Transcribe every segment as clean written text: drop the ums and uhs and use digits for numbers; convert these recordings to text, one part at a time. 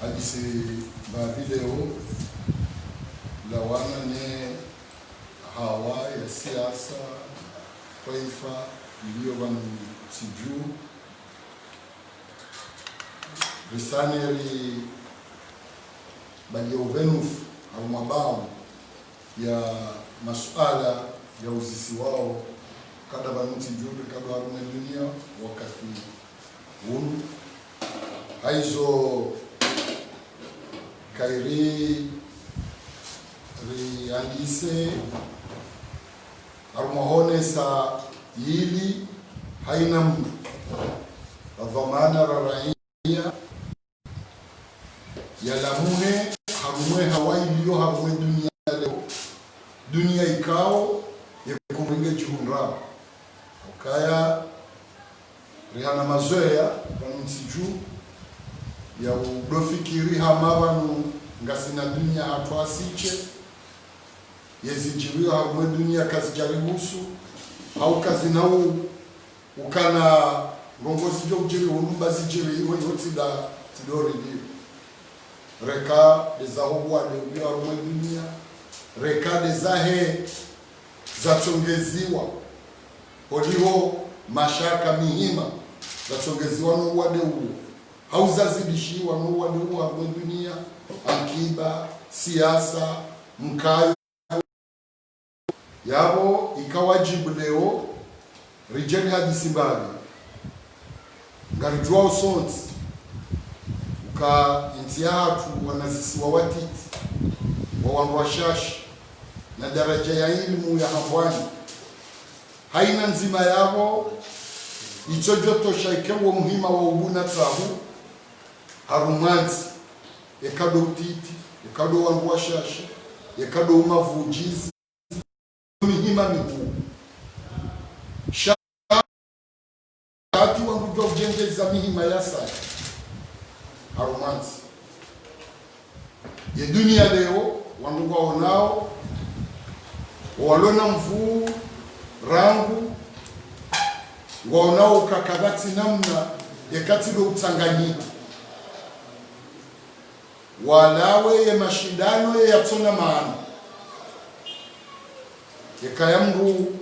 hadisi ba video la wana ne hawa ya siasa taifa iliyo banu siju risaneri bali uvenuf au mabao ya masuala ya uzisi wao kada banu siju kada harume dunia wakati huu haizo kairi riandise arumahone sa yili haina mdu dhamana raia yalamuhe harumwe hawailiyo harumwe dunia leo dunia ikao yekumringe chihunra ukaya rihana mazoea banumsiju ya udofikiri hamabanu ngasina dunia hatwasiche yezijiriwa harumwe dunia kazi jaribusu au kazi nao ukana ngongozi jo ujiri unumba zijiri iwe yotida tidori dio reka dezahuwa de ubi harumwe dunia reka dezahe zatongeziwa hodiho mashaka mihima zatongeziwa no wade uo hauzazidishiwa no wade uo harumwe dunia akiba siasa mkayo yabo ikawajibu leo rijeni hadisi mbali ngarijua usonzi uka intia hatu wanazisiwa watiti wa wanwashashi na daraja ya ilmu ya hambwani haina nzima yabo ichojotosha ikewo muhima wa ubuna tahu harumanzi ekado utiti ekado wanwashashi ekado umavujizi mihima mikuu shati wangu jo ujengeza mihima yasa harumanzi ye dunia leo wangu waonao walona mvuu rangu waonao kakabati namna yakati do utanganyika walawe ye mashindano ye yatona maana yekaya mru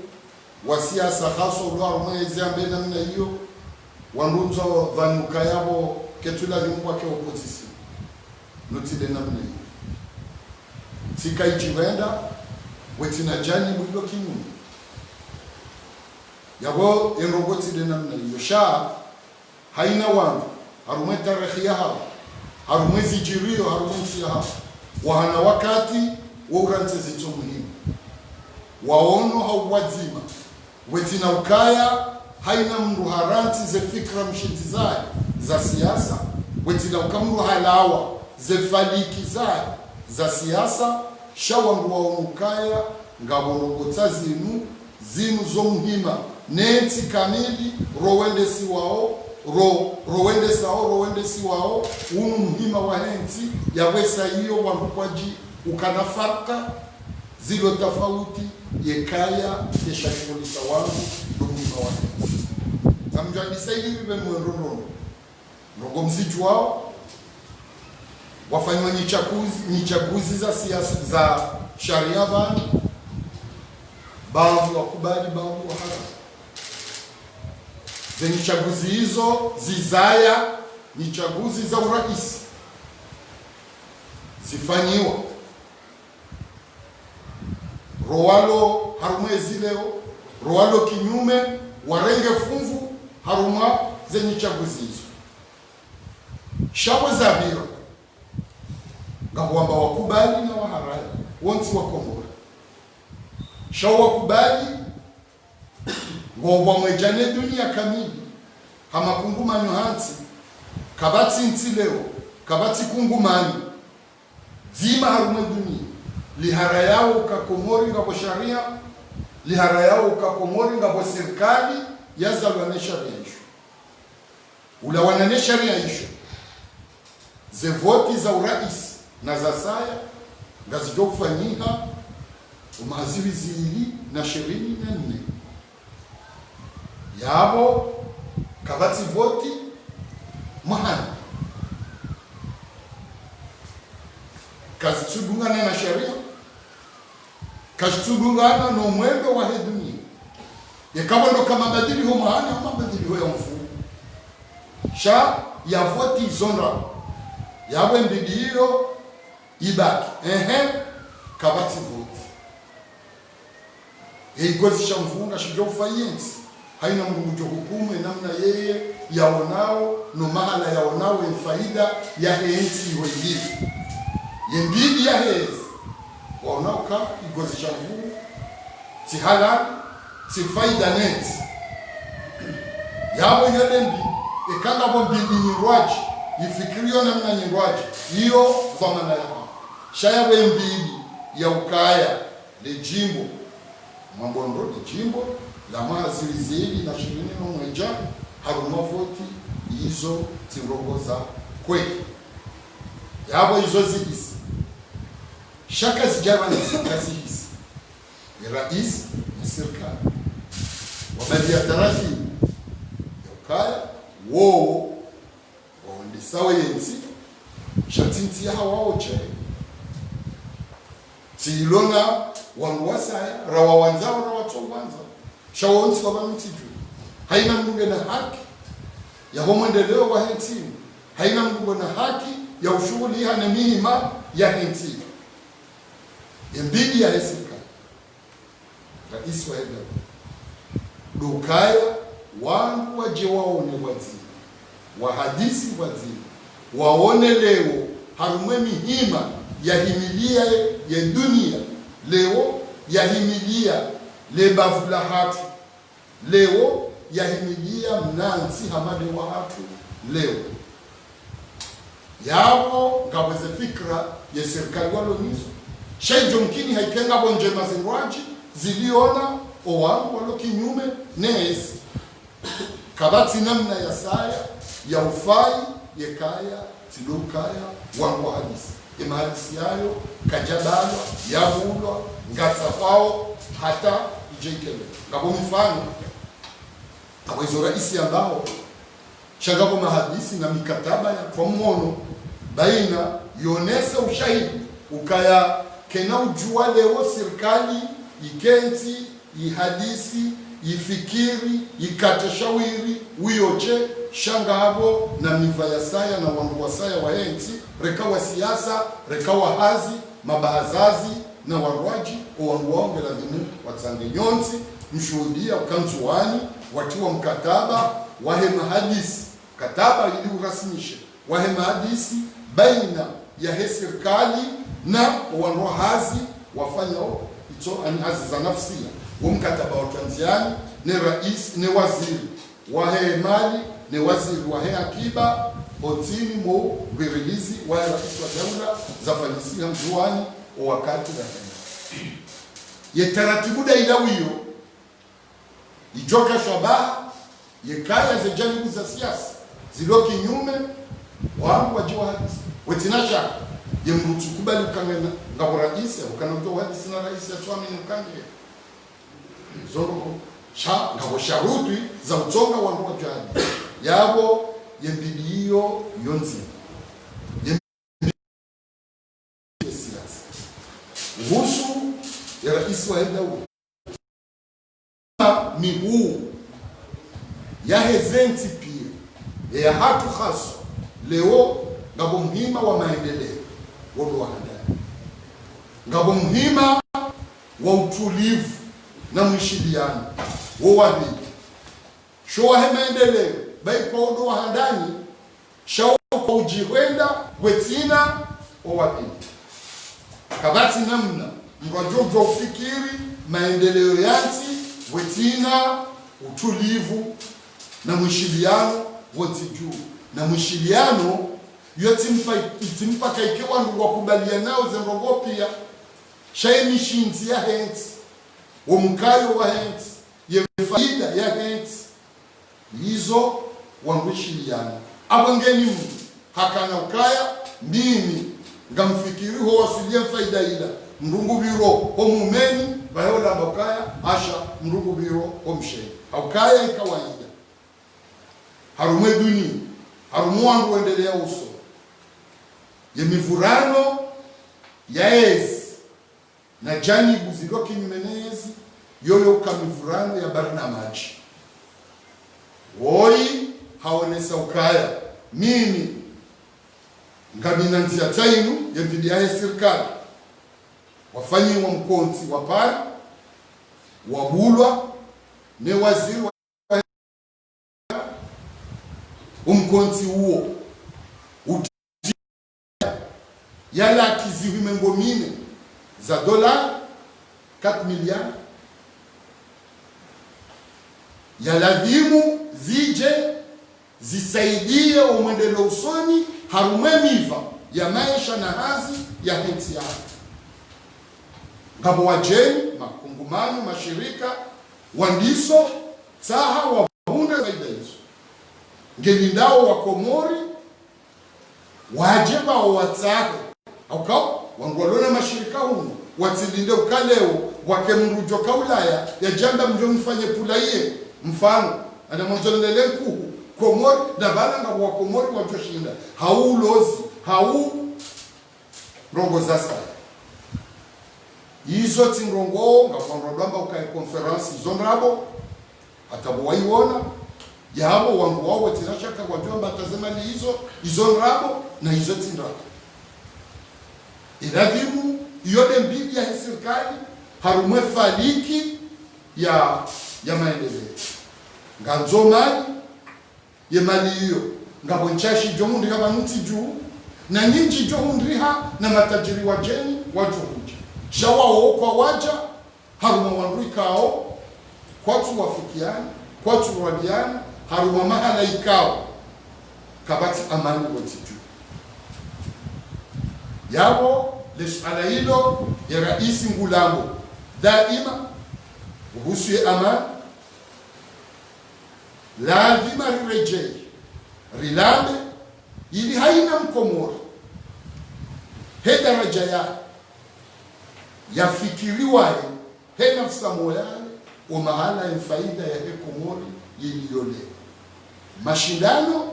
wa siasa haso lwa mwezi ambe namna hiyo wanunzo vanuka yabo ketula limbwa ke opposition notide namna hiyo tika ichiwenda wetina jani mwilo kinyume yabo enrogoti de namna hiyo sha haina wangu harume tarehe yao harume zijirio harume siya wahana wakati wa uranze zito muhimu waono hauwazima wetina ukaya haina mndu haranti ze fikra mshintizaji za siasa wetina ukamndu halawa ze faliki za siasa shawangu waono ukaya ngabonogota zinu zo muhima nenti kamili rowende si wao rowende si wao unu muhima wa nenti ya wesa hiyo wanukwaji ukanafarka zilo tofauti yekaya yeshashughulisha wangu ndugu wa namjandisa hivi bemwendondo ndogo msichu wao wafanywa nyichaguzi za siasa za sharia bani baadhi wakubali baadhi wahara zenye chaguzi hizo zizaya ni chaguzi za urais zifanyiwa roalo harumwezi leo roalo kinyume warenge funvu haruma zenye chaguzi hizo shawe za bira ngawamba wakubali na waharai wonsi wakomora shawe wakubali ngobwa mwejane dunia kamili hama kungumani hansi kabati nti leo kabati kungumani zima harumwe dunia lihara yao ukakomori ngabo sharia lihara yao ukakomori ngabo serikali yazalwane sharia isho ulawanane sharia isho ze voti za urais na za saya ngazijo kufanyiha umaziwi zili na 24 yabo kabati voti mahali kazitsudungana na sharia, kazitsudungana na mwendo wa dunia. Yakawa ndo kama badili ho mahana ama badili ho ya mfumo. Sha ya voti zonra. Yawe mbidio ibaki. Kabati voti. Gozi sha mfunga shijo fayensi. Haina mrujo hukumu namna yeye yaonao no mahala yaonao faida ya heensi iwe yembidi ya hezi waonao ka igozi sha mfunga si halal si faida net yabo yelembi ekanga bombidi nyirwaji ifikirio namna nyirwaji hiyo dhamana yao shaya wembidi ya ukaya le jimbo mambondo le jimbo la mazilizili na shirini no mweja haruma voti hizo tirogoza kweli yabo hizo zidisi shaka zijaba ni kazi hizi ni rais na serikali wabadi ya tarafi ya ukaya woo waondisawe yensi shatinti ya hawaoche tilona wanuwasaya rawa wanzao rawa chonganza shawonsi kwa mtiju haina mbunge na haki ya homendeleo wa hentini haina mbunge na haki ya ushughuli hana minima ya hentini yembidi ya hesika rais wa edha dukaya wangu waje waone wazima wahadisi wazima waone leo harumwe mihima ya himilia ya dunia leo ya himilia lebavula hatu leo ya himilia mnansi hamade wa hatu leo yao ngaweze fikra ya serikali walo nizo shaijo mkini haikenga bonje mazinwaji ziliona owangu walo kinyume nezi kabati namna ya saya ya ufai yekaya tilukaya wangu hadisi imahadisi yayo kajabalwa yabulwa ngatafao hata ijekele ngabo mfano awezo raisi ambao shangabo mahadisi na mikataba ya kwa mmono baina yonesa ushahidi ukaya kena ujua leo serikali ikenzi ihadisi ifikiri ikatashawiri uyoche shangabo na miva ya saya na wangu wa saya wa enzi rekawa siasa rekawa hazi mabahazazi na warwaji owanguwaonge lazima watsange nyonsi mshuhudia ukanzuani watiwa mkataba wahe mahadisi kataba ili urasimishe wahe mahadisi baina ya he serikali na owanwa hazi wafanya ito ani hazi za nafsia mkataba wa Tanzania ne rais ne waziri wahe mali ne waziri wahe akiba otini mo virilizi wa rais wa daula za falisia mjuani wakati la ye taratibu da ilawiyo ijoka shabaha yekaya ze janibu za siasa zilo kinyume wangu wajiwa hadisi wetinasha ye mrutu kubali ukangena ngabo rais ukanamto hadisi na rais ya tuami nukange zoro cha ngabo sharuti za utonga wangu wajani yabo yembidiyo yonzi uhusu ya rais wa edau miguu ya hezenti pia ya hatu khaso leo ngabo muhima wa maendeleo wodo wa handani ngabo muhima wa utulivu na mwishiliano wowabili showa he maendeleo bai kwa wodo wa handani shao kwa ujirwenda wetina wowabili kabati namna mwajojo ufikiri maendeleo yanti wetina utulivu na mwishiliano wote juu na mwishiliano yote itimpa kaikewa ndugu wakubalia nao zengogo pia shaini shinti ya henti wamkayo wa henti ye faida ya henti hizo wangwishiliano abangeni mtu hakana ukaya mimi ngamfikiri ho wasilia faida ila mrungu biro ho mumeni bayola bakaya asha mrungu biro ho msheni haukaya ikawaida harume dunia harumu wangu endelea uso yemivurano yaezi na janibu zilo kinyumenezi yoyo kamivurano ya barnamaji woi haonesa ukaya mimi ngamina nzia tainu yemvidia ya serikali wafanyi wa mkonzi wa pari wabulwa ne waziri wa umkonzi huo yala kiziwime ngomine za dola 4 miliards yalazimu zije zisaidie umwendelo usoni harume miva ya maisha na hazi ya henti yao ngabo wajeni makungumani mashirika wandiso saha wahunde zaida hizo ngelindao wa Komori wajeba wa watsahe aukao wangolona mashirika huno watilinde ukaleo wakemrujo kaulaya ya jamba mjo mfanye pulaye mfano ana mwanzolele kuhu Komori na balanga wa Komori wajoshinda hau lozi hau rongo zasa hizo tingongo ngafondamba ukae conference zonrabo atabo waiona yabo wangu wao tinashaka kwa jomba tazema ni hizo nrabo na hizo tinrabo inadhimu yote mbili ya serikali harumwe faliki ya maendeleo nganzo mali ye mali hiyo ngabo nchashi jomundi kama mti juu na nyinji johundriha na matajiri wajeni wajohuja shawao kwa waja haruma wanruikao kwatu wafikiani kwatu wadiana haruma mahala ikao kabati amani wote juu yabo lesala hilo ya Rais Ngulambo daima kuhusu ya amani lazima rirejee rilame ili haina mkomori he daraja yafikiriwaye he nafsa moyane o mahala ya faida ya he Komori yiliyole mashindano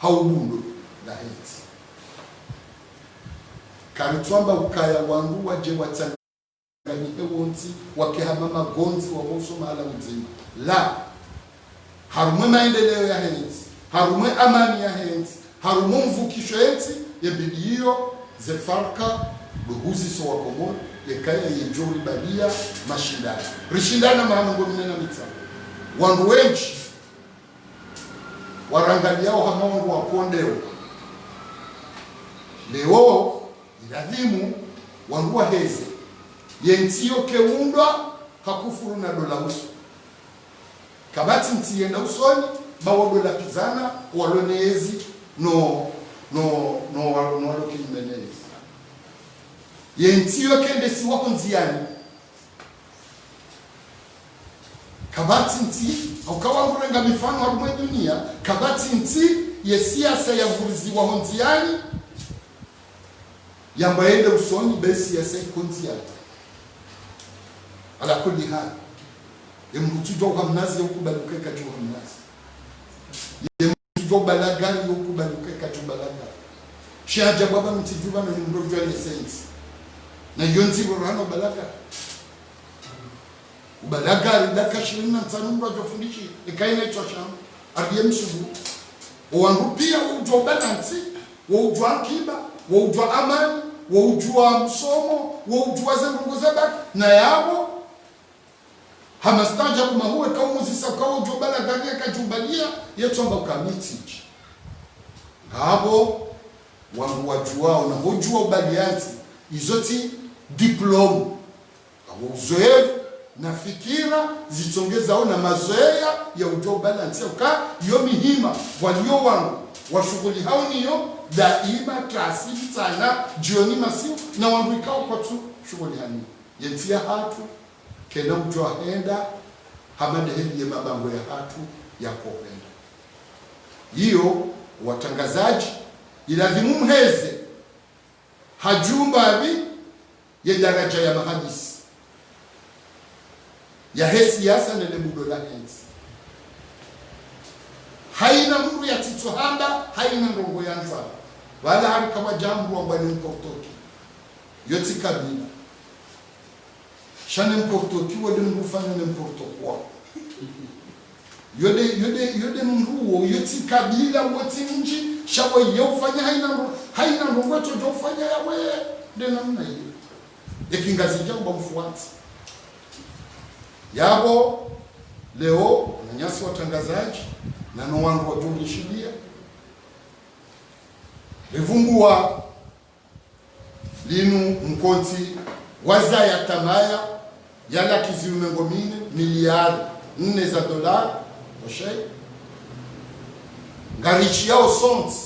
haubundo na heti karitwamba ukaya wangu waje watanganyike wonti wakehama magonzi wa moso mahala mzima la harumwe maendeleo ya heti harumwe amani ya heti harumwe mvukisho heti yebidi hiyo zefarka luhuzi so wa Komori yekaya yejori badia mashindano rishindana mahamango minena mitsa wangu wenchi warangaliao hama wangu wakondeo leo iladhimu wangu wa heze yentio keundwa hakufuru na dola uso kabati ntienda usoni bawa dola kizana walonezi no waloke imenezi yentio kende si wako nziani kabati nti aukawa ngurenga mifano harumwe dunia kabati nti ye siasa ya vurizi wa honziani yambaende usoni besi ya seko nziani ala kulli hali yemutujwa kwa mnazi yokubaluke kati wa mnazi yemutujwa balagari yokubaluke kati balagari shaja baba mtijuba na mrojwa ya sensi na yonzi borano balagari ubalagari daka 25 ndo ajofundishi ikaina hicho shamba aliye msugu wanrupia ujwa balansi ujwa akiba ujwa amani ujwa msomo ujwa zengo zabaki na yabo hamastaja kuma huwe kaumuzisa kwa ujwa balagari kajubalia yetomba ukamitiji ngabo wangu wajuao na hujua ubalianzi izoti diploma au uzoefu na fikira zitongezao na mazoea ya ujua balance uka yo mihima walio wangu wa shughuli hao niyo daima trasi sana jioni masiu na wangu ikao kwa tu shughuli hani yentia hatu kena ujua henda hamade heli ya mabango ya hatu ya kopenda hiyo watangazaji ilazimu mheze hajumba abi ya daraja ya mahadisi ya hesi yasa nele mudola hensi haina mru ya tituhanda haina ndongo yanza wala harika wa jambu wa mbali mkotoki yoti kabila shane mporto kiwa de mrufanya ne mporto kwa yode mruo yoti kabila woti nji shawe yofanya haina ngweto jofanya yawe de namna hiyo ekingazi jambo mfuati yabo leo nanyasi watangazaji na no wangu wajulishidia revungua linu mkonti waza ya tamaya yala kiziumengo mine miliari 4 za dolari oshe ngarichi yao sonti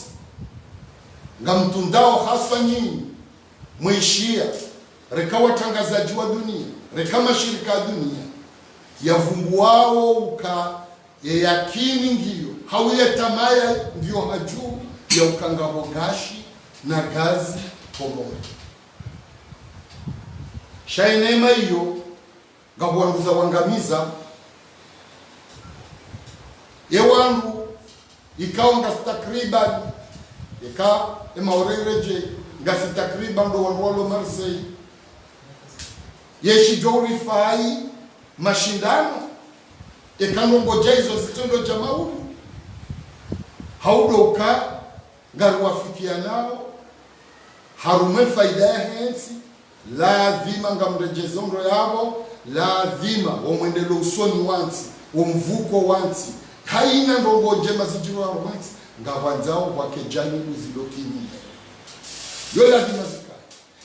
ngamtundao haswa nyinyi mwishia reka watangazaji wa dunia reka mashirika ya dunia yavumbuao uka yakini ngiyo hauye tamaya ndio hajuu ya ukangabo gashi na gazi pomoja shainema hiyo ngabwanguza wangamiza yewangu ikawa ngasi takriban emaorereje ngasi takriban ndo wanwalo Marseille yeshi jori fai mashindano ekanongoja hizo zitendo cha maulu haudoka ngaruwafikia nao harume faida ya hensi lazima ngamrejezongo yabo lazima wamwendelo usoni wansi wamvuko wansi haina ndongo njema zijiro wansi ngawanzao wakejani uzilo kinyume yo lazima zikae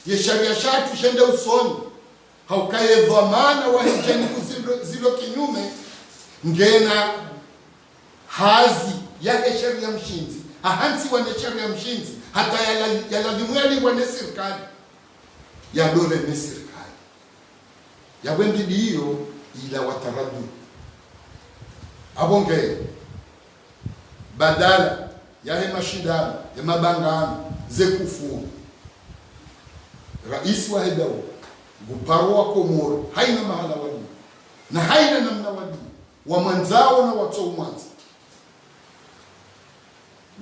ye sharia shatu shende usoni haukaye dhamana wa hejani uzilo kinyume ngena hazi yake sheria mshinzi ahansi wane sheria mshinzi hata yalalimweli wane serikali ya dole ne serikali ya wendi diyo ila wataradu abonge badala ya he mashindano ya mabangano ze kufuru rais wa hedao guparwa Komoro haina mahala wadi na haina namna wadi wa manzao na watu mwanzo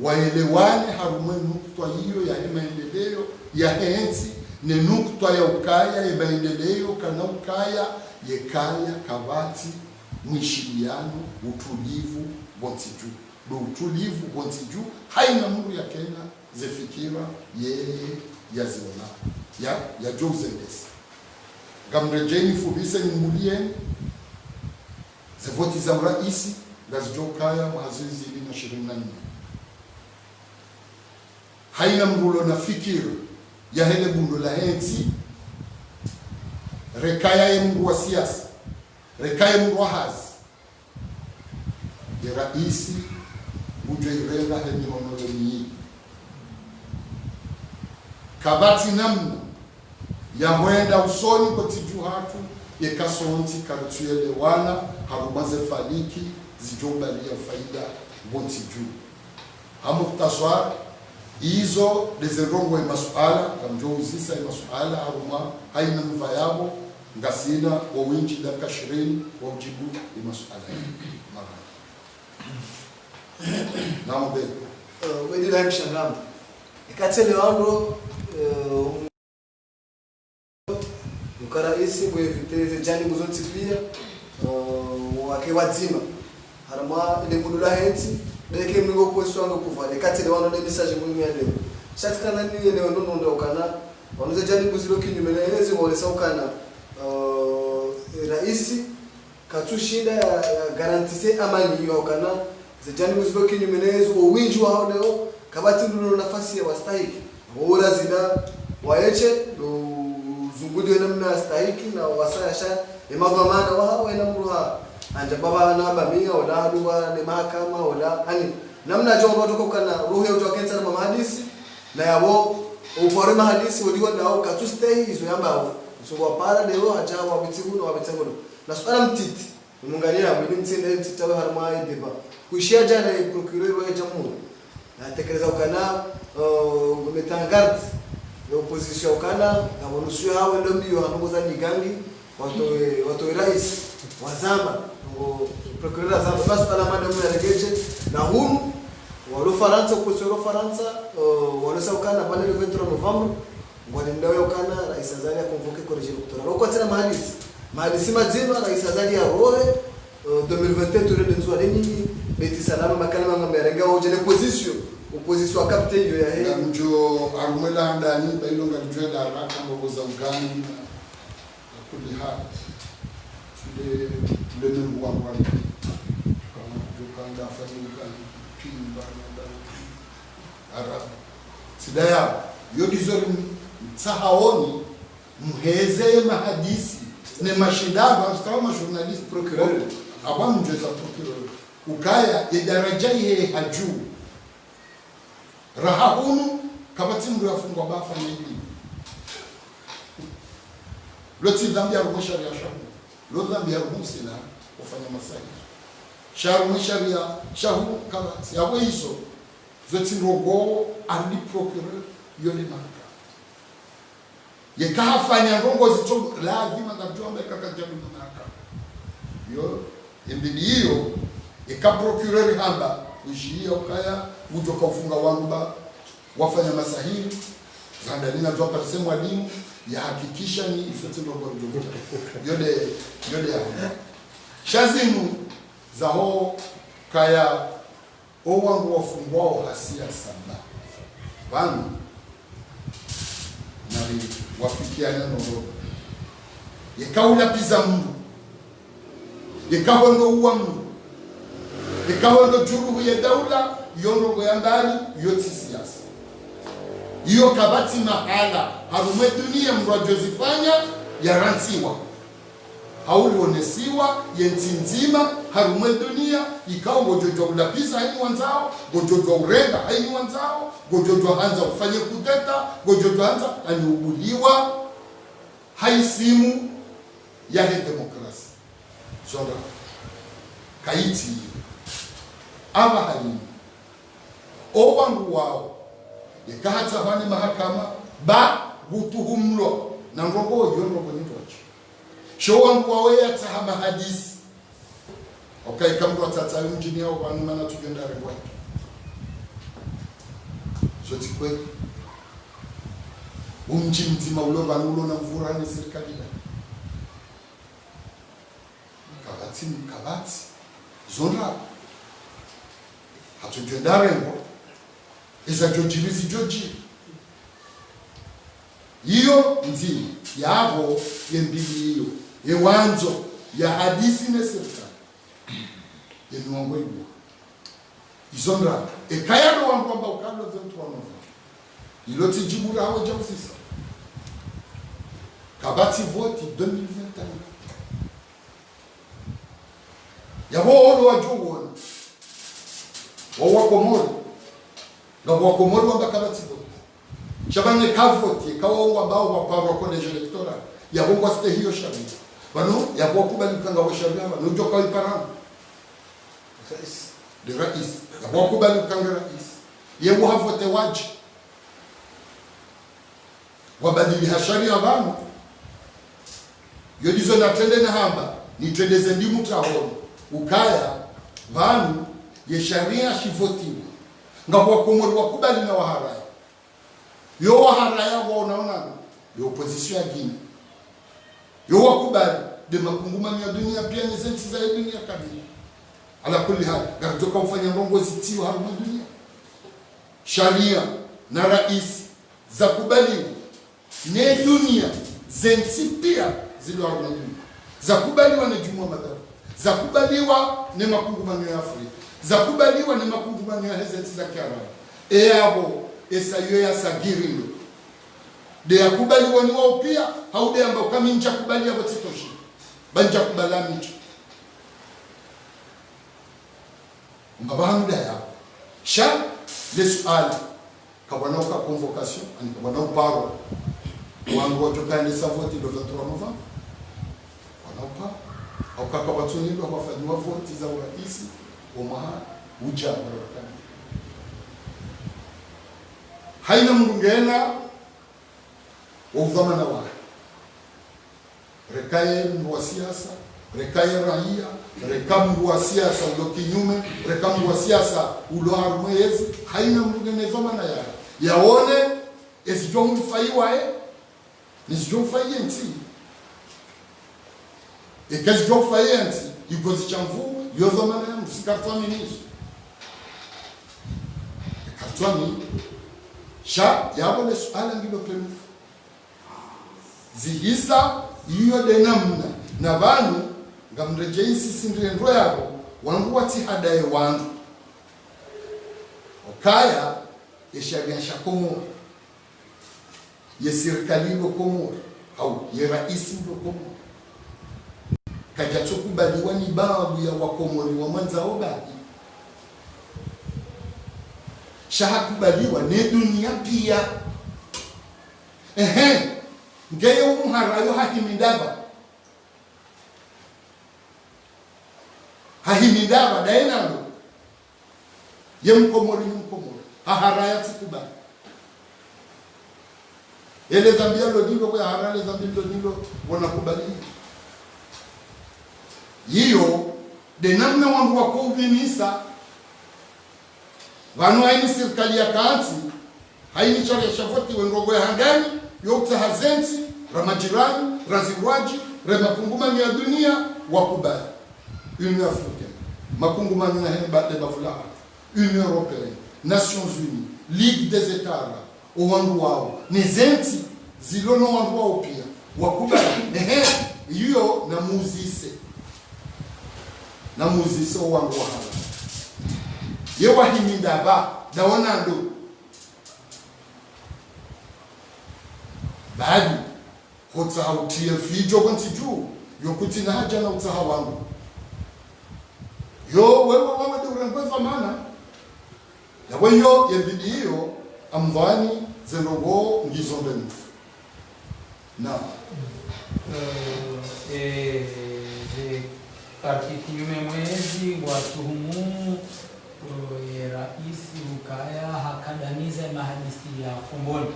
waelewane harume nukta hiyo ya maendeleo ya hensi ne nukta ya ukaya ya maendeleo kana ukaya yekaya kabati mwishiliano utulivu bonziju do utulivu bonziju haina mungu ya Kenya zefikira yeye yaziona ya Joseph gamrejeni fubise nimulieni zevoti za uraisi ngazijokaya mahazizi 24 haina mrulo na fikira ya hele bundo la hensi rekaya ya mungu wa siasa rekaya mungu wa hazi ya raisi uje irenga heni honoro nii kabati namna ya huenda usoni kwa tiju hatu ye kasonti karutuele wana harumaze faliki zijobalia faida bonti juu hamuktaswar hizo dezerongo masuala kamjo uzisa masuala haruma haina mvayabo ngasina wa winchi dakika 20 wa ujibu masuala naombe wedi la mshangamo ikatele wangu ukara isi bwe viteze jani muzoti pia wake wazima harama ile mudula henti deke mlingo kweswanga kuvale katele wano ne message muhimu ya leo shatikana ni leo ndo ndo ukana wanoze jani muzilo kinyumelezi wale saukana raisi katushinda ya garantise amani yo ukana zijani muzilo kinyumelezi uwinji wa hao leo kabati ndo nafasi ya wastahiki bora zina waeche ndo zungudi wena mna stahiki na wasayasha emagwamana wa wena mruha anja baba na bamia wala haduwa ne mahakama wala ani namna jongo kutoka kana roho ya utokenza na mahadisi na yabo upore mahadisi waliwa nao katustei hizo yamba usongwa para leo haja wa bitigu na wabitego na swala mtiti mungalia mwini mtinde mtitawe harma ideba kuishia jana procureur wa jamhuri na tekeleza ukana umetangaza ya opposition ukana kabonusu hawe ndo mbio hanongoza nigangi watoe rais wazama ngo procureur azama basi pala madamu ya regeje na hunu walo Faransa opposition Faransa walo saukana pale le 23 Novembre ngwani ndawe kana rais azali akonvoke college electoral uko tena mahadisi mazima rais azali ya rohe 2021 turende nzwa nini beti salama makala manga merenga oje le opposition akapte hiyo ya heri njo arumela ndani bailonga njwela haraka ngogo za ugani na kuli hadi le mungu wangu kama jukanga afanyika pimba na arabu sidaya yodizori msahaoni mheze mahadisi ne mashindano kama journalist procureur aba mjeza procureur ukaya idaraja ile haju rahahunu kabati mdu yafungwa bafa nyingi loti dhambi ya sharia shahu lo dhambi ya sina kufanya masahi sharia shahu kabati yabo hizo zote rogo andi procureur yole maka yekafanya ngongo zito lazima ngajombe kakajabu maka yo imbili hiyo ikaprocureur hamba ujia ukaya ujo kufunga wangu ba wafanya masahili zandalina ndio pale mwalimu ya hakikisha ni ifote ndogo yode ya shazinu za ho kaya o wangu wafungwao hasia saba banu nali wafikiana noro yekaula piza mungu yekahondo uwa mungu yekahondo juruhu ya daula yondo ya ndani yote siasa hiyo kabati mahala harume dunia mrajozifanya yaransiwa haulionesiwa yenti nzima harume dunia ikawa gojojwa ulapisa haini wanzao gojojwa urenga haini wanzao gojojwa hanza ufanye kuteta gojojwa hanza aniubuliwa haisimu ya he demokrasi sonda kaiti aba halini owangu wao ikahata hane mahakama ba gutuhumlo na ngongo yongo nitochi showangu wawe yatahama hadisi okay kamro tata engineer wanu mana tugenda rengwa so tikwe umji mzima uloba nulo na mvura ni serikali kabati zonra hatujenda rengo isa jojirizi joji hiyo nzima yabo yembili hiyo yewanzo ya hadisi na serikali yenuongo ibu izondra ekayano wangu amba ukalo 21 iloti jibura hawa jamsisa kabati voti 2021 yabo olo wajuona wawakomori ngawakomori wamba kabati voti shabane kavoti kawo ambao waparwa college electoral yabo wasite hiyo sharia bano yabo kubali kanga wa sharia bano joka iparana de rais yabo kubali kanga rais yebo havote waji wabadili sharia bano yodizo na tende na hamba ni tendeze ndimu tahono ukaya bano ye sharia shivoti ngabo komori wakubali na waharaya yo waharaya unaona yo opposition ya Guinea yo wakubali de makungumani ya dunia pia ni zenzi za dunia kabisa ala kulli hali garitoka ufanya ngongo zitio harumu dunia sharia na rais za kubali ne dunia zenzi pia zilo harumu dunia za kubaliwa na jumuiya madara za kubaliwa ne makungumani ya Afrika za kubaliwa ne makungumani ya zenzi za Kiarabu abo esayo ya sagirilo de yakubali wani wao pia haude ambao kama nje kubali hapo titoshi banja kubala micho ngabahanda ya sha le suali kabana ka convocation ani kabana paro wango tokani savoti do 23 November wanapa au kaka watu ndio wafanywa voti za urais omaha uja baraka haina mungena udhamana wa rekaye mdu wa siasa rekaye raia rekamdu wa siasa ulo kinyume rekamdu wa siasa ulo harumwezi haina mungena dhamana ya yaone ezijua mfaiwa nizijua mfaiye nti ekazijua mfaiye nti igozi chamvu yozo mana msikartwa minizo kartwani sha yabole suala ngilo plenufu zihisa iyo denamna na vanu ngamrejeisi sindrendro yabo wangu wati hadaye wangu okaya eshaganisha Komoro ye serikali lo Komoro au ye raisi lo Komoro kaja tukubaliwa ni babu ya wakomori wa mwanza obaki shahakubaliwa ne dunia pia ngeyo umharayo hahimidaba daenalo ye mkomori haharaya tikubali ele zambia lodilo kwa harale zambia lodilo wanakubali hiyo denamna wangu wako ubinisa vanu haini serikali ya kaanti haini chari ya shavoti wengogo ya hangani yokta hazenti ramajirani razirwaji remapungumani ya dunia wakubali Union africaine makungumani na hene bade bafulaha Union européenne Nations Unies Ligue des États arabes owandu wao nizenti zilono wandu wao pia wakubali hiyo na muzise owandu wao ye wahiminda ba daona ndo badi hota utie fijo kwanti juu yokuti na haja na utaha wangu yo wewe de urangwa maana na weyo yebidi hiyo amvani zenogo ngizondeni na kinyume mwezi watuhumu raisi ukaya hakandamiza mahadisi ya Fumboni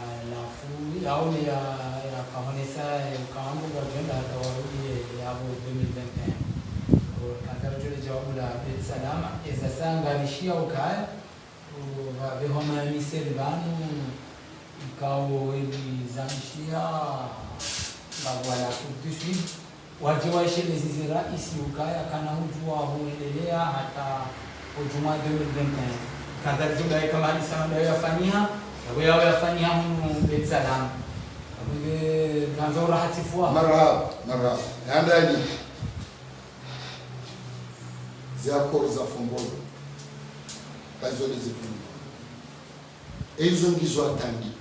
alafu yaone ya kahonesa ukaangu kwa jenda atawarudi yabo 2021 katarajule jawabu la Bet Salama eza sanga rishia ukaya vehoma miservanu ikao ilizamishia bagwala kudushi wajiwa ishele zizi raisi ukaya kana hujua huendelea hata ujuma 2021 katarajule kama hadisa ndio yafanyia wewe yafanyia humu Bet Salama wewe kanzo rahatifua marhaba handani ziakoro za Fumboni kazole zifunga ezo ngizo atangi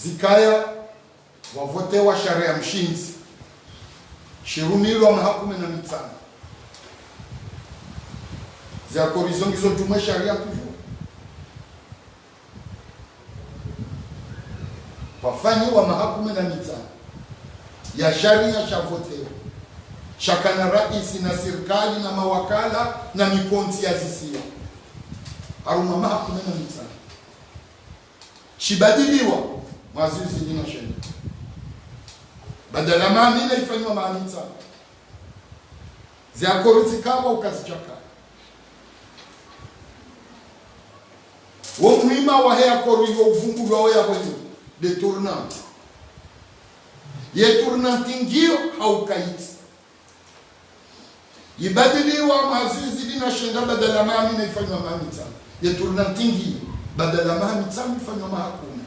zikaya wavote wa sharia mshinzi shirunilo mahakumi na mitano ziakoro izo ngizo tumwe sharia tuju wafanyi wa mahakumi na mitano ya sharia shavotewa shakana raisi na serikali na mawakala na mikonti ya zisia aruma mahakumi na mitano shibadiliwa mazizi dina shenda badala maamina ifanywa maamita ziakorizi kawa ukazichaka womwima wahea kori yo uvungu wao ya kwenye de tournante ye tournante ngio haukaiti ibadiliwa mazizi dina shenda badala maamina ifanywa maamita ye tournante ngio badala maamita ifanywa mahakumi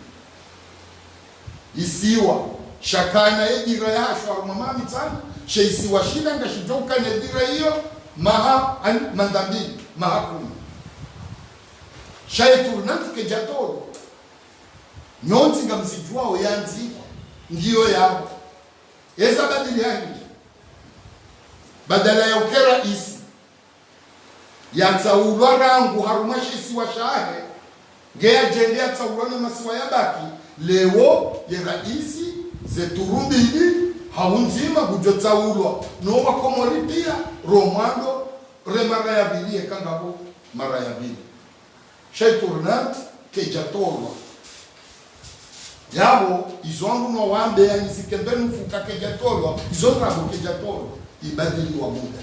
isiwa shakana edira yasho arumama mitani sheisiwa shida ngashijoka nedira hiyo maha mandambili mahakumi shaiturnanti kejatoro nyonzi ngamzijuao yanzi ngiyo yabo eza badili yangi badala ya ukera isi yatsaulwa rangu harumashi isiwa shahe ngeya jende yatsaulwa na masiwa yabaki lewo ye raisi zeturumbili haunzima kujotsaulwa no wakomori pia romando remara ya bili ekangabo mara ya bili shaiturnat kejatolwa yabo izongu no wambe ya nizikembenu fuka kejatolwa izongu rabo kejatolwa ibadili wa muda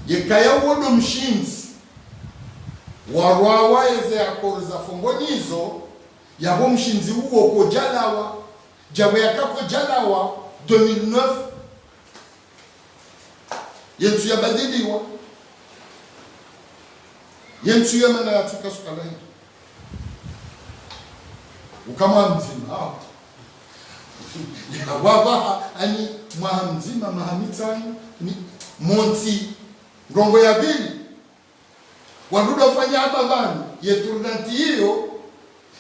yekaya wodo mshinzi warwawa eze akoriza fongonizo yabo mshinzi uwo ko jalawa jawe yakako jalawa 2009 yentu yabadiliwa yentu yamana yatika sukala hii ukama mzima wabaha ani mzima mahamitani ni monti ngongo ya bili waduda fanya hapa bani yeturdanti hiyo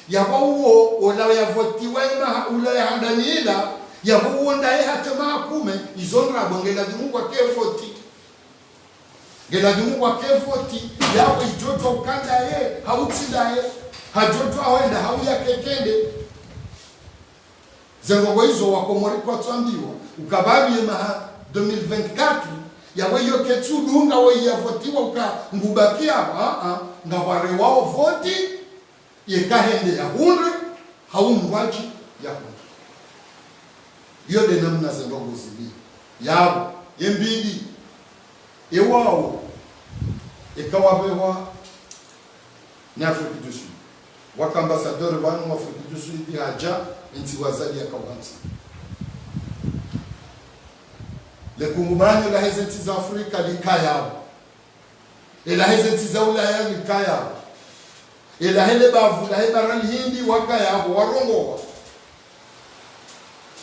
yabo uo ola yavotiwa ina ula ya handanila yabo uo ndaye hatema akume izondra bongela dimungu wa kefoti gela dimungu wa kefoti yabo ijoto ukanda ye hautida ye hajoto awenda hauya kekende zengogo hizo wakomori kwa tuambiwa ukababi maha 2024 yawe yoke tudunga we yavotiwa ukangubakia nga ware wao voti yekahende ya hundre haumwaji ya hundre hiyo de namna zengogo zili yabo yembidi ewao ekawabewa ni Afrika du Sud wakambassadeur banu wa Afrika du Sud haja inti wazali ya kawanza le kungumani la hezenti za Afrika likaya ila hezenti za Ulaya likaya ila hele bavu la barani hindi wakaya warongo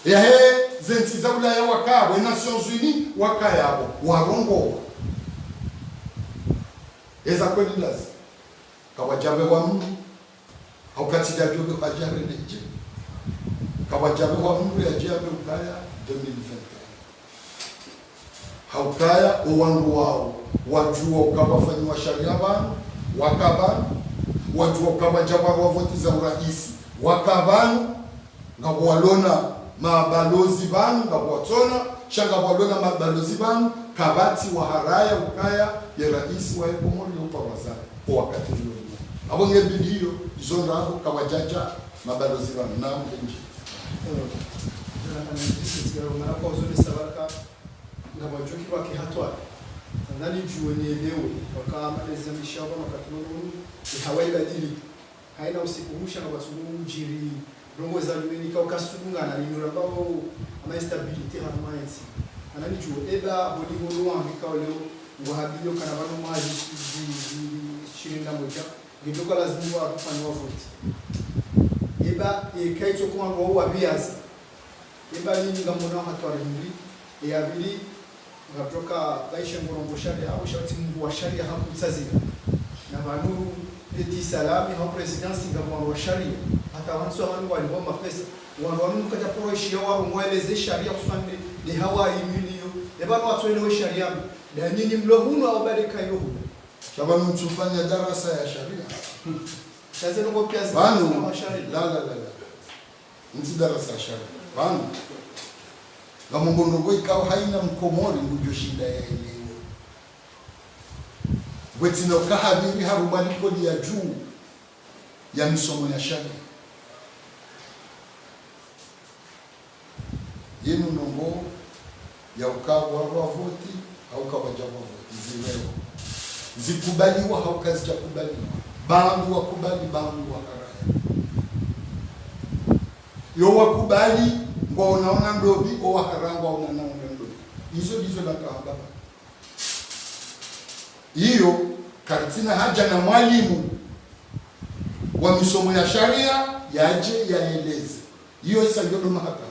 ya he zenti za Ulaya wakabo Nations Unies wakaya warongo eza kweli lazi kawajabe wa Mungu haukatida jobe kwa jare neje kawajabe wa Mungu ya jabe ukaya 2020 haukaya uwangu wao wajua ukawafanywa sharia banu wakabanu wajua ukawajaba wavoti za uraisi wakabanu nga walona mabalozi banu nga watona shanga walona mabalozi banu kabati wa haraya ukaya ya raisi wa Komori upawaza kwa wakati huo abonge bidio izonda hapo kawajaja mabalozi banu na mbenji na wajoki wake hatwa nadhani juoni leo wakama leza mishaba makatunu hawaida dili haina usikumusha na wasumu jiri rongo za lumeni kwa kasunga na linura bao ama stability harmonize anani juo eba bodi holo ambika leo ngwahabilo kana bano maji shirinda moja ngidoka lazima wafanye vote eba ekaito kwa ngo wa biaza eba nini ngamona hatwa rimri ya bili ngatoka baisha ngorongo sharia au shati mungu wa sharia hakutazira na banu eti salami ha presidency ngamo wa sharia hata wanso wanu waliboma pesa wanu kaja poroshi wao mweleze sharia kusande ni hawa imilio e banu watu sharia na nini mlohunu au barika yo sababu mtufanya darasa ya sharia sasa ngo pia banu la nti darasa ya sharia banu ngamungondo ikawa haina mkomori ngujo shida ya eneo wetino kahabiri harubani kodi ya juu ya misomo ya sharia yenu nombo ya ukawa wa voti au kawajabu voti zimewa zikubaliwa au kazi cha kubaliwa bangu wakubali bangu wakaraya yo wakubali kwa unaona ndobi au wakarangwa unaona ndobi hizo ndizo na kahaba hiyo kartina haja na mwalimu wa misomo ya sharia yaje yaeleze hiyo isa ndio mahakama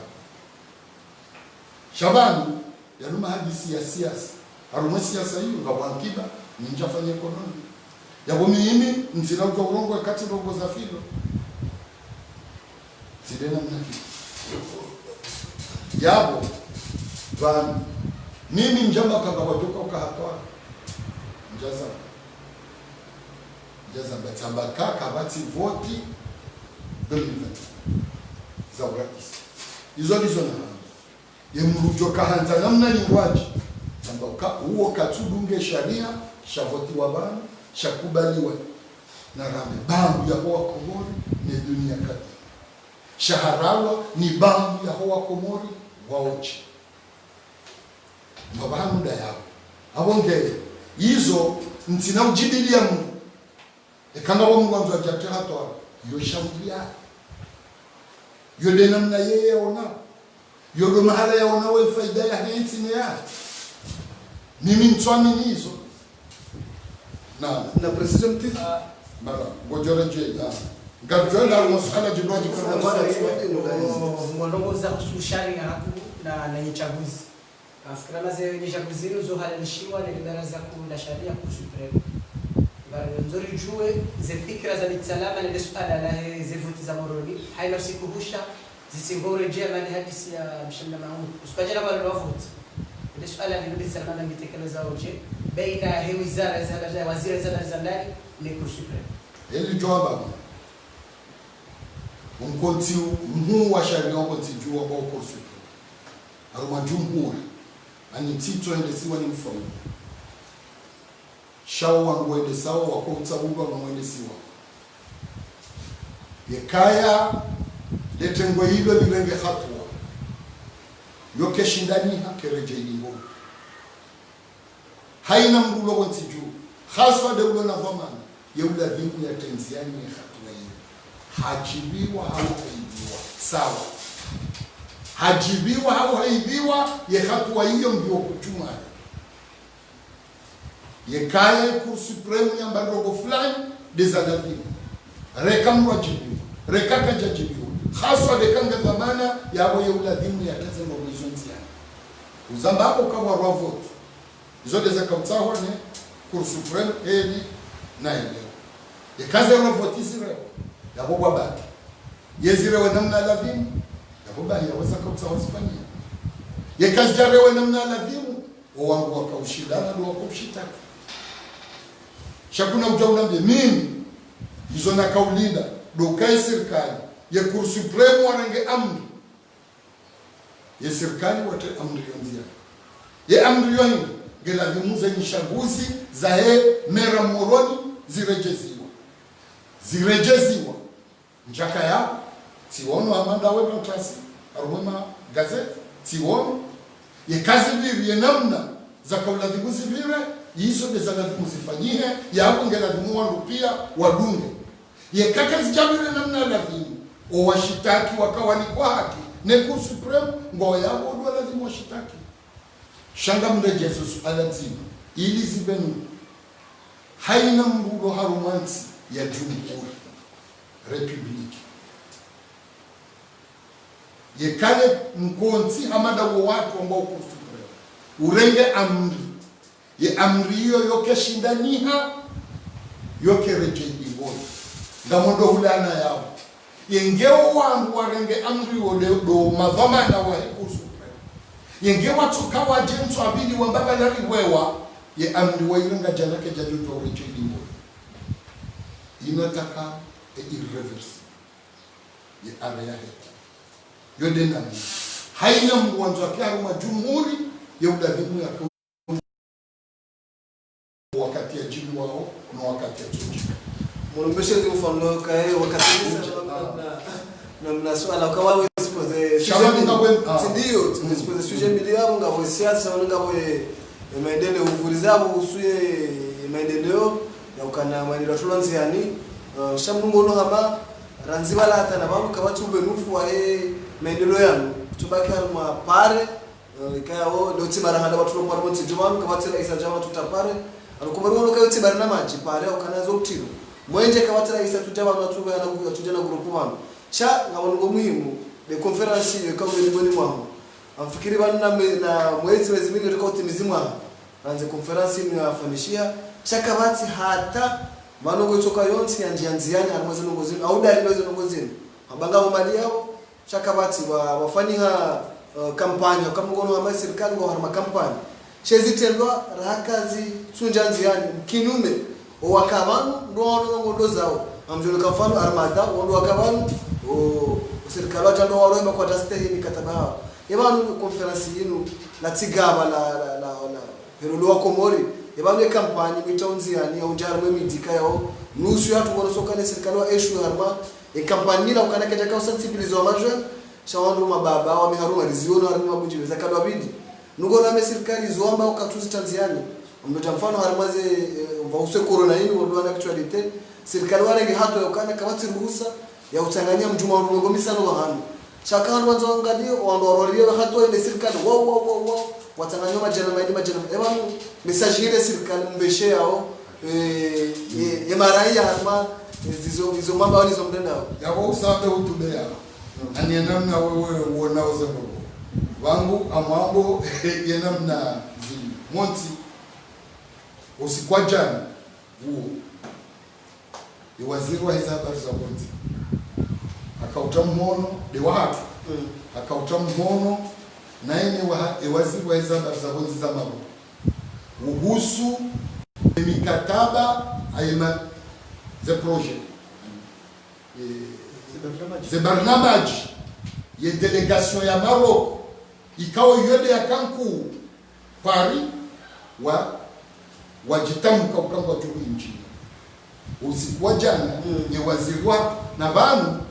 Shabani ya numa hadisi ya siasa harume siasa hiyo ngabwankiba ninjafanya ekonomi yabo mimi nzira utorongo kati rogo za filo sidena mnaki yabo van mimi njamba kanga wajoka ukahatwa njaza batambaka kabati voti 2020 za urais hizo ndizo na yemurujoka hanza namna ni waji tambauka huo katudunge sharia shavoti wa bana shakubaliwa na rambe bangu ya hoa Komori ni dunia kati shaharawa ni bangu ya hoa Komori waochi mabanu da yao abonge hizo ntina ujibilia Mungu ekanga wa mwanzo ajate hatwa yo shauria yo de namna yeye ona yo do mahala yaona we faida ya hinti ni ya mimi mtwamini hizo na precision mtiti baba ngojora je Gabriela masuala jibaji kwa mwongoza kuhusu sharia hapo na uchaguzi. Afikira maze ni chaguzi hizo halalishiwa ni baraza kuu la sharia kuhusu prem. Nzuri jue ze fikra za mitsalama na swala la zivuti za moroni haina sikuhusha zisingore je mali hadisi ya mshamla maun usipajana wale wavuti. Ile swala ni mitsalama na mitekeleza oje baina ya wizara za waziri za ndani ni kuhusu prem. Ele joba mkonti mhu wa sharia mkonti jua kwa kursu alma jumhuri ani tito endesiwa ni mfono shawo wangu ende sawa wako utabuga mwende siwa yekaya letengwe hilo lilenge hatua yoke shindani hakereje ingo haina mrulo wanti juu haswa deulo na vamana yeula vingu ya tenziani ya hatua hiyo hajibiwa au haibiwa sawa hajibiwa au haibiwa ye hatua hiyo ndio kuchuma ye kaya ku supreme nyamba ndogo fulani dezalabiwa reka mwajibiwa reka kajajibiwa haswa dekanga dhamana yabo yeula vingu ya kaza na uwezonzi yani uzamba hapo kwa vote zote za kautsawa ne ku supreme eli na eleo ye kaza ya vote zile yabo babaki yezirewe namna ladhimu yabo bahi yaweza kautsawa sifanyia ye kazi jarewe namna ladhimu wangu wakaushidana na wakushitaka shakuna ujaunambie mimi hizo na kaulinda dokai serikali ye kur supreme warange amri ye serikali wate amri yonzia ye amri yoni gela vimuza nishaguzi za he mera moroni zirejeziwa njaka ya tiono amanda wewe klasi arumema gazeti tiono ye kazi biri ye namna za kauladhimu zibire hizo beza lazima zifanyike yako ngelazimu wangu pia wadunge ye kaka zijabire namna lazima o washitaki wakawa ni kwa haki neku supreme ngo yako ndo lazima washitaki shanga mrejezo suala nzima ili zibenu haina mrugo harumansi ya jumhuri republiki ye kale mkonzi amada watu ambao ku supreme urenge amri ye amri hiyo yoke shindaniha yoke rejeibono ngamondo hulana yao yengeo wangu warenge amri wode do madhamana wa hikusu yengewa tukawa jentu abidi wambaba na riwewa ye amri wa irenga janake jajuto rejeibono inataka irreverse ye area heta yode nami haina mwanzo wake haruma jumhuri ya udadhimu ya wakati ya jini wao na wakati ya tuji mwanambeshe mfano kae wakati na mnaswala kwa wao expose ndio expose suje milioni ngabo siasa ngabo maendeleo uvulizabo usuye maendeleo ya ukana maendeleo tulonzi yani shamnungo no hama ranzibala hata na babu kabatu benufu wa maendeleo yanu tubaki alma pare ikao doti marahanda watu kwa mwanzo jumanu kabatu raisa jama tutapare alukubaruno kayo tibarana maji pare ukanazo utiro mwenje kabatu raisa tujaba watu na tujana grupu mano cha ngabongo muhimu de conference yo kawo ni boni mwangu amfikiri bana na mwezi mbili tukao timizimwa anze conference ni afanishia cha kabati hata manogo toka yonsi anjianziani alimozo ngozini au dali bazo ngozini abanga mali yao cha kabati wafanyia kampanya kama ngono wa serikali ngo harma kampanya shezitendwa rakazi sunjanziani kinume wakabanu ndo zao amjolo kafano armada ndo wakabanu serikali watando waroma kwa tastehi mikataba hao yabanu conference yinu la tigaba la herolo wa komori yabanu kampanya mitonziani au jarmo midika yao nusu yatu ngono sokane serikali wa eshu harma kampanya la ukana kaja kwa sensibilizo majwa shawandu mababa wa miharuma riziona haruma bujiwe zakadwa bidi nugo na serikali zoamba ukatuzi Tanzania mmoja mfano harimaze vause corona hii ndio na actuality serikali warangi hato yokana kabati ruhusa ya utanganya mjuma wa rugo misano wa hanu shaka hanu wanzo angalio wandororio hato ile serikali wow watanganya majana ebanu message ile serikali mbeshe yao ye maraia harma hizo mambo walizo mtandao yabo usabe utubea ani namna wewe uonao zabo wangu amwambo ye namna zili monti usikwa jana huo ni waziri wa hizo habari za monti akauta mhono de watu akauta mhono na yeye waziri wa hizo habari za monti za mambo uhusu mikataba aima ze projet ze barnamaj ye delegation ya Maroc ikawa yode ya Kanku Paris wajitamka ukamba tuli nchi usiku wa jana ni waziri wa na banu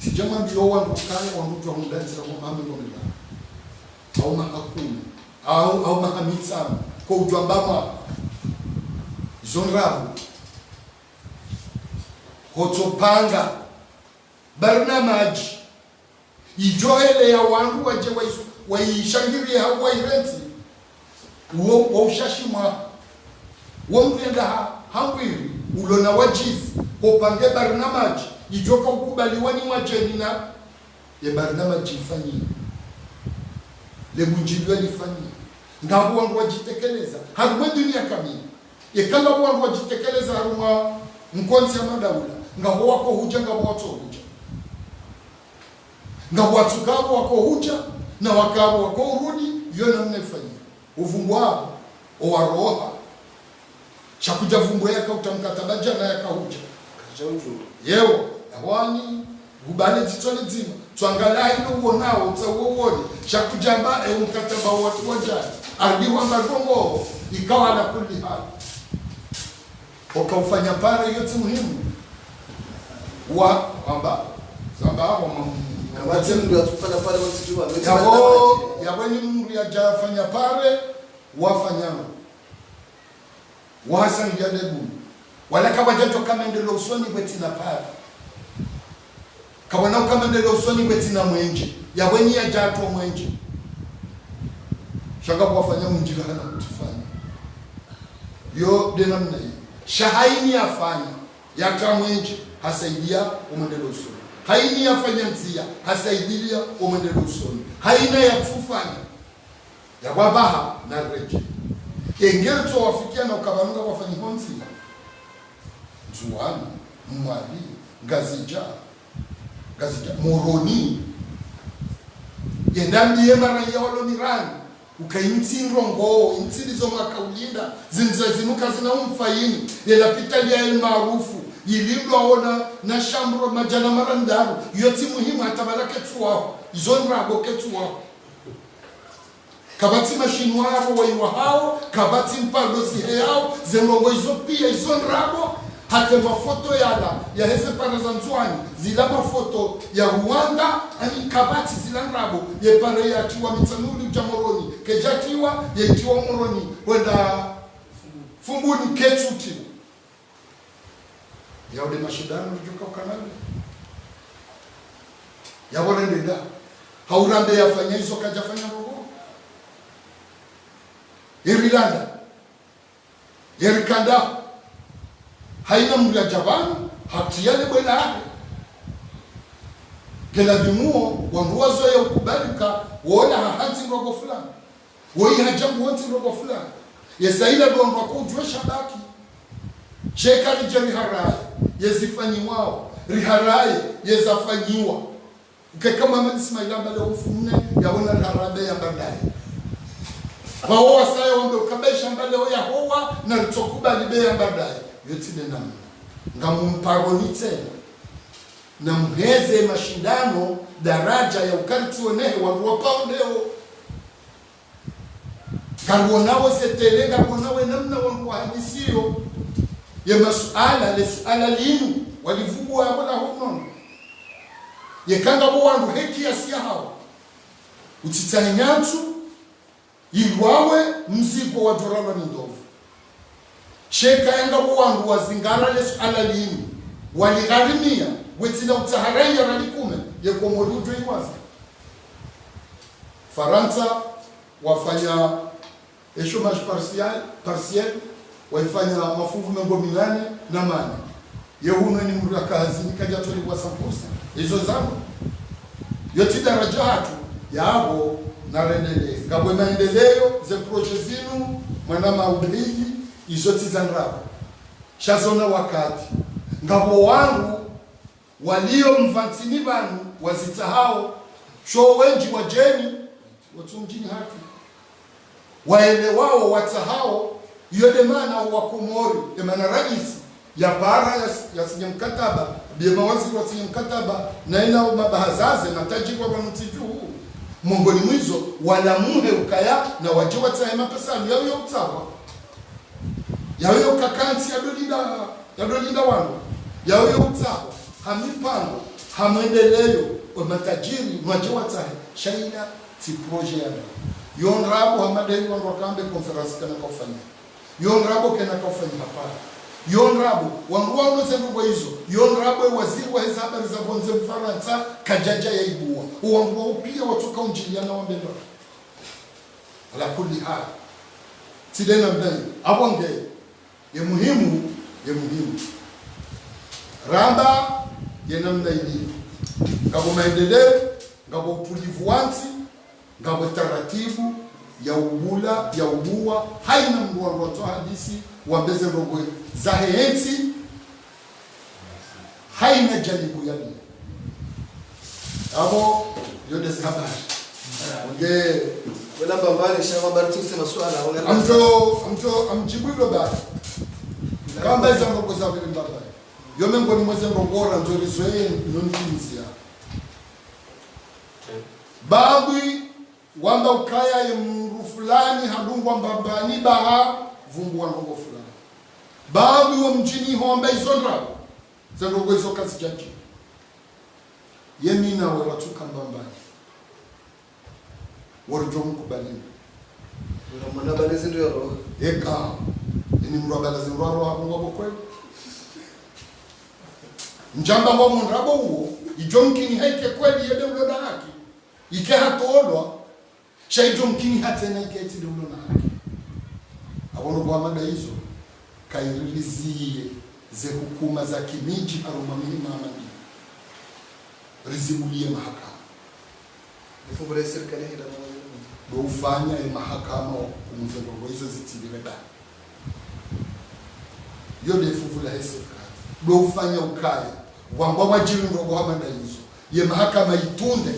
sijama ndio wangu kaya wangu wa mudanza kwa mama ngomela au mahakuni au mahamitsa kwa ujambama zonrabu hotopanga barnamaj ijoele ya wangu waje waishangirie hawa irenti uo ushashima wongenda hangwiri ulona wajizi hopange barnamaj ijoka ukubaliwa ni wajeni na ye barnamaj ifanyie le munjiliwa lifanyie ngabo wangu wajitekeleza harumwe dunia kamili yekanga wangu wajitekeleza harumwa mkonzi ya madaula ngabo wako huja ngabo watu huja ngabo watu wako huja na wakabo wako urudi yona mnefanyia uvumbu hapo owaroha chakuja vumbu yaka utamkataba jana yaka huja yeo awani ubale titole nzima tuangalia ino uonao utawuone chakujamba mkataba watu wajana aliwa magongo ikawa na kulli hali ukaufanya pale yote muhimu wa amba samba hapo kabati ndio atufanya pale wasijua yabo ni mungu ya jafanya pale wafanyana wasangia debu wala kabajato kama ndelo usoni betina pale kabana kama ndelo usoni betina mwenje yabweni ya jato mwenje shaka wafanya munjira hana kutufanya yo dena mna shahaini afanya yakamwenje hasaidia umendelo usoni haini yafanya nzia hasaidia umendelo usoni haina ya kufanya ya wabaha na reje engeto wafikia na ukabanuka wafanya nzia zuani mwali gazija moroni yendambi yemara ya walonirani ukaintinrongo intilizo makaulinda zinzinuka zina umfaini yelapitali ya maarufu yilindwa ona na shambro majana marandaru yoti muhimu atabala ketuwao zonrago ketuwao kabati mashinwaro waiwa hao kabati mpalozi heo zenongo izo pia izonrago hata mafoto ya hese para za nzwani zila mafoto ya Rwanda ani kabati zila nrabo ye pare ya tiwa mitsanuli jamoroni kejatiwa ye tiwa moroni wenda fumbuni ketuti ya ode mashindano juka kanali ya wale ndenda haurambe yafanya hizo kajafanya roho Irilanda Yerikanda haina mria jabani hatiyale bwena hake kela vimuo wanguwazo ya ukubalika wona hahanti nrogo fulani woi hajabu wanti nrogo fulani yesaila doon wako ujwe shabaki chekari jari haraye yezifanyiwao riharaye yezafanyiwa ukekama madismaila mbale ufumne ya wana harabe ya bandaye wao wasaya wambe ukabesha mbale ya hoa na ritokuba libe ya bandaye yote denamu ngamumparonite na mheze mashindano daraja ya ukariti wenehe waruwa paundeo karuonawo setelenga kuonawe namna wangu hadisiyo ya masuala lesuala linu walivugu wa wala honono ye kanga bo wangu heki ya siya hawa utitanya nyantu ilwawe mzigo wa dorala ni ndovu sheka yanga wangu wazingara lesu alalini waligharimia wetina utaharaya radikume yekomoluto iwazi Faransa wafanya chômage partiel waifanya mafungu mengo minane na mane yehuno ni mrua kazi nikaja toli kwa 100% hizo zangu yote daraja hatu yabo na rendelezi ngabwe maendeleo ze projet zinu mwana maudhiji izo tizanrabo shazona wakati ngabo wangu walio mvantini banu wazitahao sho wenji wajeni watu mjini haki waelewao watahao yode maana wa Komori emana rais ya bara ya sinye mkataba bima waziri wa sinye mkataba na ina mabahazaze na tajikwa wa mtiju mongoni mwizo wanamuhe ukaya na wajiwa tahema pesa yao ya utawa yao kakansi ya dolinda wangu yao ya utawa hamipango hamendeleo wa matajiri wajiwa tahe shaina ti proje ya yonrabo hamadei wanrokambe conference kana kufanya yonrabo kana kufanya hapa yonrabo wangwano zembo hizo yonrabo waziri wa habari za bonze Mfaransa kajaja ya ibua uangwa pia watoka unjiliana wa mbendo ala kulli hal tidena mbele abonge ye muhimu ramba ye namna hii ngabo maendeleo ngabo utulivu wansi ngabo taratibu ya ubula ya ubua haina mndu wa hadisi wambeze rogwe za heensi haina janibu ya bia abo yode habari nge wala mbambani shamba baratu sema swala wala amjo amjibulo ba kamba za rogo za vile mbaba yome ngoni mweze rogora nzuri zoe nonkinzia baadhi wamba ukaya ya mru fulani hadungwa mbabani baha vumbu wa ngongo fulani baadhi wa mjini homba izondra za ngongo izo kazi jaji yemina wa watuka mbambani warjo mkubalini mwana balezi ndio roho eka ni mrabala zinraro hapo ngabo kweli njamba wa munrabo huo ijomkini haike kweli yede uloda haki ike hatolwa shaijo mkini hatena ike eti uloda haki abono kwa mada hizo kairilizie ze hukuma za kimiji harumamini mamani rizibulie mahakama ifungule serikali hila do ufanya mahakama kumzengo hizo zitibeba yode ifungula serikali do ufanya ukaya wamba wajiri ndo kwa mada hizo ye mahakama itunde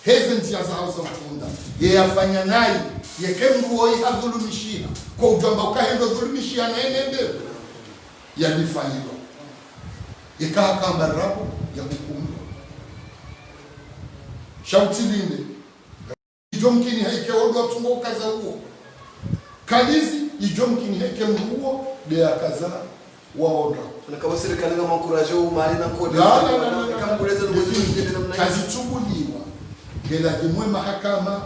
hezen tia za hausa mfunda ye afanya nayi ye kemruo ihadhulumishia kwa ujamba ukahendo dhulumishia na enende ya nifanyilo ye kaa kamba rabo ya hukumu shauti linde ijomkini haike odo tungo kaza huo kalizi ijomkini haike mruo de ya kaza waoda tunakaba serikali kama encourage mali na kodi kama kuleza kazi chubuliwa gela kimwe mahakama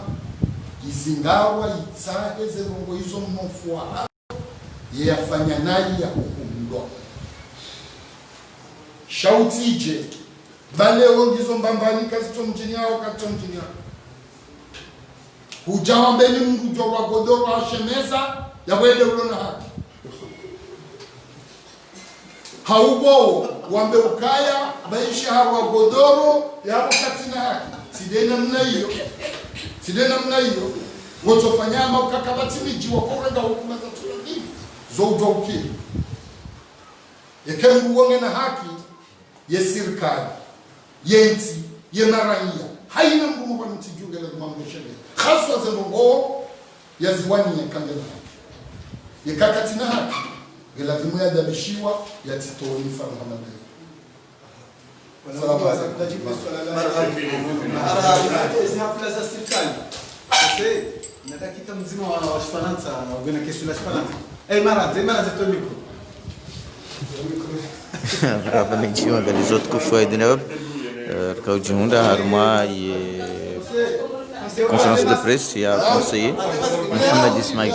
izingawa itsahe zerongo hizo mnofua ye afanya nayi ya hukumu shauti ije bale ongizo mbambani kazi to mjini yao kato mjini yao hujawambeni mrujo wa godoro hashemeza ya wede ulona haki haubo wambe ukaya maisha hawa godoro ya katina haki sidena mna hiyo wotofanyama ukakabati miji wakorenga hukuma za tulani zoujwa ukili yekengu wonge na haki ye sirikali yensi ye maraia haina mgumu kwa mtijuge la mambo sheria haswa za ngo ya ziwani ya kangela ye kakatina haki lazima yadabishiwa yatitoe mfano kama hiyo hafla za serikali na dakika mzima wa Faransa wagena kesho la Faransa mara zetu mikro hapa ni organizado com foi de novo kau junda harma ye conférence de presse et a conseillé Mohamed Ismail.